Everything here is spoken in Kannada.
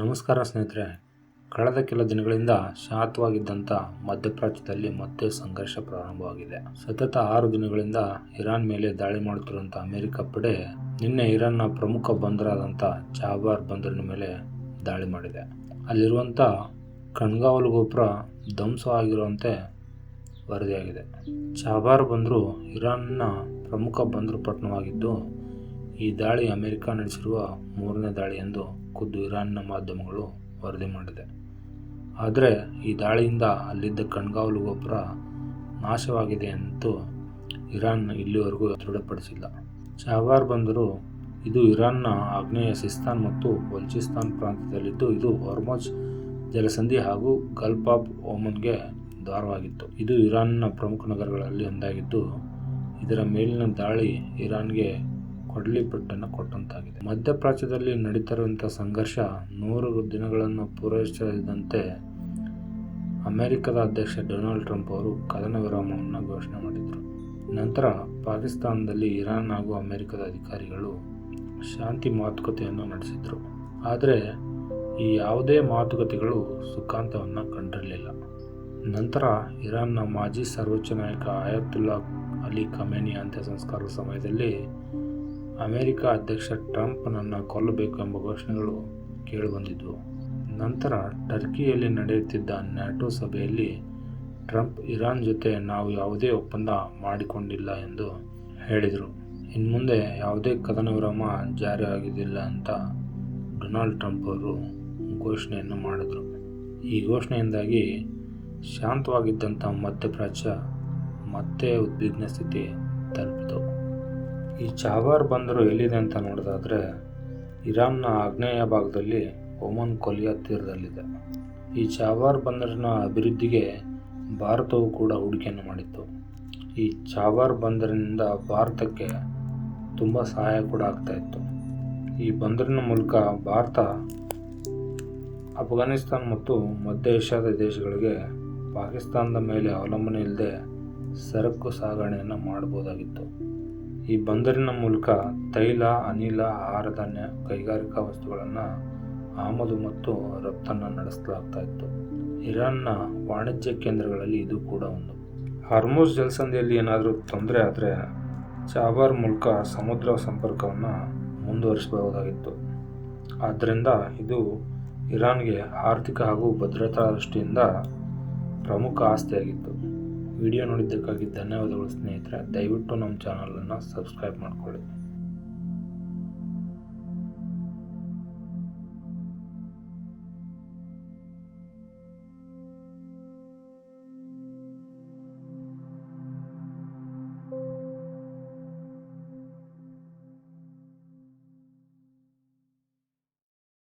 ನಮಸ್ಕಾರ ಸ್ನೇಹಿತರೆ. ಕಳೆದ ಕೆಲ ದಿನಗಳಿಂದ ಶಾಂತವಾಗಿದ್ದಂಥ ಮಧ್ಯಪ್ರಾಚ್ಯದಲ್ಲಿ ಮತ್ತೆ ಸಂಘರ್ಷ ಪ್ರಾರಂಭವಾಗಿದೆ. ಸತತ 6 ದಿನಗಳಿಂದ ಇರಾನ್ ಮೇಲೆ ದಾಳಿ ಮಾಡುತ್ತಿರುವಂಥ ಅಮೆರಿಕ ಪಡೆ ನಿನ್ನೆ ಇರಾನ್ನ ಪ್ರಮುಖ ಬಂದರಾದಂಥ ಚಾಬಾರ್ ಬಂದರಿನ ಮೇಲೆ ದಾಳಿ ಮಾಡಿದೆ. ಅಲ್ಲಿರುವಂಥ ಕಣ್ಗಾವಲು ಗೋಪುರ ಧ್ವಂಸವಾಗಿರುವಂತೆ ವರದಿಯಾಗಿದೆ. ಚಾಬಾರ್ ಬಂದರು ಇರಾನ್ನ ಪ್ರಮುಖ ಬಂದರು ಪಟ್ಟಣವಾಗಿದ್ದು, ಈ ದಾಳಿ ಅಮೆರಿಕ ನಡೆಸಿರುವ 3ನೇ ದಾಳಿ ಎಂದು ಖುದ್ದು ಇರಾನ್ನ ಮಾಧ್ಯಮಗಳು ವರದಿ ಮಾಡಿದೆ. ಆದರೆ ಈ ದಾಳಿಯಿಂದ ಅಲ್ಲಿದ್ದ ಕಣ್ಗಾವಲು ಗೋಪುರ ನಾಶವಾಗಿದೆ ಎಂದು ಇರಾನ್ ಇಲ್ಲಿವರೆಗೂ ದೃಢಪಡಿಸಿಲ್ಲ. ಚಾಬಾರ್ ಬಂದರು ಇದು ಇರಾನ್ನ ಆಗ್ನೇಯ ಸಿಸ್ತಾನ್ ಮತ್ತು ಬಲೂಚಿಸ್ತಾನ್ ಪ್ರಾಂತ್ಯದಲ್ಲಿದ್ದು, ಇದು ಹೊರ್ಮುಜ್ ಜಲಸಂಧಿ ಹಾಗೂ ಗಲ್ಫ್ ಆಫ್ ಓಮನ್ಗೆ ದ್ವಾರವಾಗಿತ್ತು. ಇದು ಇರಾನ್ನ ಪ್ರಮುಖ ನಗರಗಳಲ್ಲಿ ಒಂದಾಗಿದ್ದು, ಇದರ ಮೇಲಿನ ದಾಳಿ ಇರಾನ್ಗೆ ಕೊಡಲಿ ಪೆಟ್ಟನ್ನು ಕೊಟ್ಟಂತಾಗಿದೆ. ಮಧ್ಯಪ್ರಾಚ್ಯದಲ್ಲಿ ನಡೀತಿರುವಂಥ ಸಂಘರ್ಷ 100 ದಿನಗಳನ್ನು ಪೂರೈಸಿದಂತೆ ಅಮೆರಿಕದ ಅಧ್ಯಕ್ಷ ಡೊನಾಲ್ಡ್ ಟ್ರಂಪ್ ಅವರು ಕದನ ವಿರಾಮವನ್ನು ಘೋಷಣೆ ಮಾಡಿದರು. ನಂತರ ಪಾಕಿಸ್ತಾನದಲ್ಲಿ ಇರಾನ್ ಹಾಗೂ ಅಮೆರಿಕದ ಅಧಿಕಾರಿಗಳು ಶಾಂತಿ ಮಾತುಕತೆಯನ್ನು ನಡೆಸಿದರು. ಆದರೆ ಈ ಯಾವುದೇ ಮಾತುಕತೆಗಳು ಸುಖಾಂತವನ್ನು ಕಂಡಿರಲಿಲ್ಲ. ನಂತರ ಇರಾನ್ನ ಮಾಜಿ ಸರ್ವೋಚ್ಚ ನಾಯಕ ಆಯತುಲ್ಲಾ ಅಲಿ ಖಮೇನಿ ಅಂತ್ಯ ಸಂಸ್ಕಾರದ ಸಮಯದಲ್ಲಿ ಅಮೆರಿಕ ಅಧ್ಯಕ್ಷ ಟ್ರಂಪ್ನನ್ನು ಕೊಲ್ಲಬೇಕು ಎಂಬ ಘೋಷಣೆಗಳು ಕೇಳಿಬಂದಿದ್ವು. ನಂತರ ಟರ್ಕಿಯಲ್ಲಿ ನಡೆಯುತ್ತಿದ್ದ ನ್ಯಾಟೋ ಸಭೆಯಲ್ಲಿ ಟ್ರಂಪ್ ಇರಾನ್ ಜೊತೆ ನಾವು ಯಾವುದೇ ಒಪ್ಪಂದ ಮಾಡಿಕೊಂಡಿಲ್ಲ ಎಂದು ಹೇಳಿದರು. ಇನ್ಮುಂದೆ ಯಾವುದೇ ಕದನ ವಿರಾಮ ಜಾರಿ ಆಗುವುದಿಲ್ಲ ಅಂತ ಡೊನಾಲ್ಡ್ ಟ್ರಂಪ್ ಅವರು ಘೋಷಣೆಯನ್ನು ಮಾಡಿದರು. ಈ ಘೋಷಣೆಯಿಂದಾಗಿ ಶಾಂತವಾಗಿದ್ದಂಥ ಮಧ್ಯಪ್ರಾಚ್ಯ ಮತ್ತೆ ಉದ್ವಿಗ್ನ ಸ್ಥಿತಿ ತಲುಪಿತು. ಈ ಚಾಬಾರ್ ಬಂದರು ಎಲ್ಲಿದೆ ಅಂತ ನೋಡೋದಾದರೆ ಇರಾನ್ನ ಆಗ್ನೇಯ ಭಾಗದಲ್ಲಿ ಒಮನ್ ಕೊಲ್ಲಿಯ ತೀರದಲ್ಲಿದೆ. ಈ ಚಾಬಾರ್ ಬಂದರಿನ ಅಭಿವೃದ್ಧಿಗೆ ಭಾರತವು ಕೂಡ ಹೂಡಿಕೆಯನ್ನು ಮಾಡಿತ್ತು. ಈ ಚಾಬಾರ್ ಬಂದರಿನಿಂದ ಭಾರತಕ್ಕೆ ತುಂಬ ಸಹಾಯ ಕೂಡ ಆಗ್ತಾ ಇತ್ತು. ಈ ಬಂದರಿನ ಮೂಲಕ ಭಾರತ ಅಫ್ಘಾನಿಸ್ತಾನ್ ಮತ್ತು ಮಧ್ಯ ಏಷ್ಯಾದ ದೇಶಗಳಿಗೆ ಪಾಕಿಸ್ತಾನದ ಮೇಲೆ ಅವಲಂಬನೆ ಇಲ್ಲದೆ ಸರಕು ಸಾಗಣೆಯನ್ನು ಮಾಡಬಹುದಾಗಿತ್ತು. ಈ ಬಂದರಿನ ಮೂಲಕ ತೈಲ, ಅನಿಲ, ಆಹಾರ ಧಾನ್ಯ, ಕೈಗಾರಿಕಾ ವಸ್ತುಗಳನ್ನು ಆಮದು ಮತ್ತು ರಫ್ತನ್ನು ನಡೆಸಲಾಗ್ತಾ ಇತ್ತು. ಇರಾನ್ನ ವಾಣಿಜ್ಯ ಕೇಂದ್ರಗಳಲ್ಲಿ ಇದು ಕೂಡ ಒಂದು. ಹೊರ್ಮುಜ್ ಜಲಸಂಧಿಯಲ್ಲಿ ಏನಾದರೂ ತೊಂದರೆ ಆದರೆ ಚಾಬಾರ್ ಮೂಲಕ ಸಮುದ್ರ ಸಂಪರ್ಕವನ್ನು ಮುಂದುವರಿಸಬಹುದಾಗಿತ್ತು. ಆದ್ದರಿಂದ ಇದು ಇರಾನ್ಗೆ ಆರ್ಥಿಕ ಹಾಗೂ ಭದ್ರತಾ ದೃಷ್ಟಿಯಿಂದ ಪ್ರಮುಖ ಆಸ್ತಿಯಾಗಿತ್ತು. ವಿಡಿಯೋ ನೋಡಿದ್ದಕ್ಕಾಗಿ ಧನ್ಯವಾದಗಳು ಸ್ನೇಹಿತರೆ. ದಯವಿಟ್ಟು ನಮ್ಮ ಚಾನಲನ್ನು ಸಬ್ಸ್ಕ್ರೈಬ್ ಮಾಡಿಕೊಳ್ಳಿ.